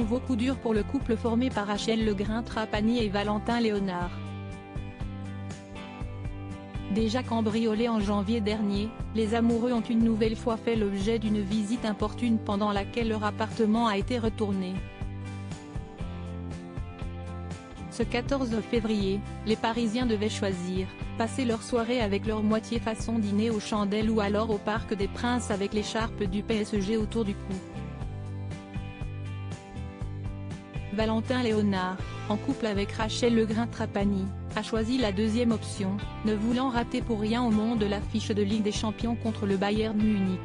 Nouveau coup dur pour le couple formé par Rachel Legrin-Trapani et Valentin Léonard. Déjà cambriolés en janvier dernier, les amoureux ont une nouvelle fois fait l'objet d'une visite importune pendant laquelle leur appartement a été retourné. Ce 14 février, les Parisiens devaient choisir, passer leur soirée avec leur moitié façon dîner aux chandelles ou alors au Parc des Princes avec l'écharpe du PSG autour du cou. Valentin Léonard, en couple avec Rachel Legrin-Trapani, a choisi la deuxième option, ne voulant rater pour rien au monde l'affiche de Ligue des Champions contre le Bayern Munich.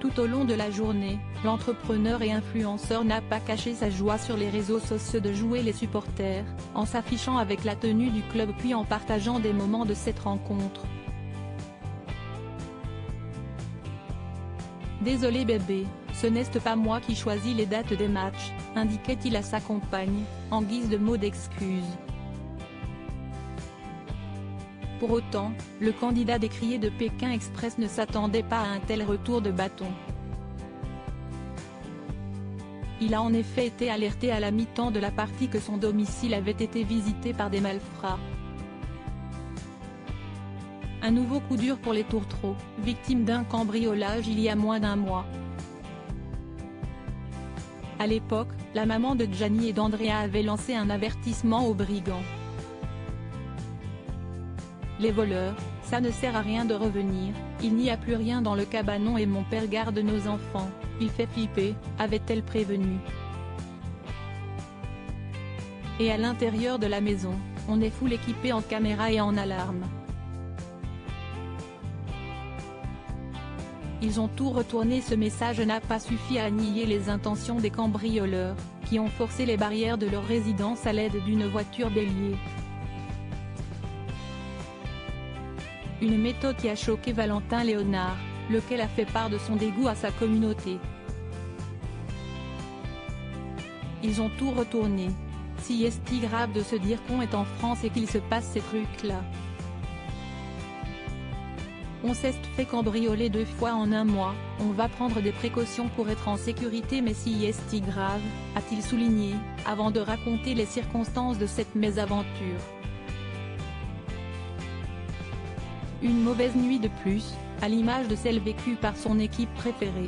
Tout au long de la journée, l'entrepreneur et influenceur n'a pas caché sa joie sur les réseaux sociaux de jouer les supporters, en s'affichant avec la tenue du club puis en partageant des moments de cette rencontre. Désolé bébé, ce n'est pas moi qui choisis les dates des matchs, indiquait-il à sa compagne, en guise de mot d'excuse. Pour autant, le candidat décrié de Pékin Express ne s'attendait pas à un tel retour de bâton. Il a en effet été alerté à la mi-temps de la partie que son domicile avait été visité par des malfrats. Un nouveau coup dur pour les tourtereaux, victimes d'un cambriolage il y a moins d'un mois. À l'époque, la maman de Gianni et d'Andrea avait lancé un avertissement aux brigands. Les voleurs, ça ne sert à rien de revenir, il n'y a plus rien dans le cabanon et mon père garde nos enfants, il fait flipper, avait-elle prévenu. Et à l'intérieur de la maison, on est full équipé en caméras et en alarmes. Ils ont tout retourné. Ce message n'a pas suffi à nier les intentions des cambrioleurs, qui ont forcé les barrières de leur résidence à l'aide d'une voiture bélier. Une méthode qui a choqué Valentin Léonard, lequel a fait part de son dégoût à sa communauté. Ils ont tout retourné. Si est-il grave de se dire qu'on est en France et qu'il se passe ces trucs-là? On s'est fait cambrioler 2 fois en un mois, on va prendre des précautions pour être en sécurité mais si est-il grave, a-t-il souligné, avant de raconter les circonstances de cette mésaventure. Une mauvaise nuit de plus, à l'image de celle vécue par son équipe préférée.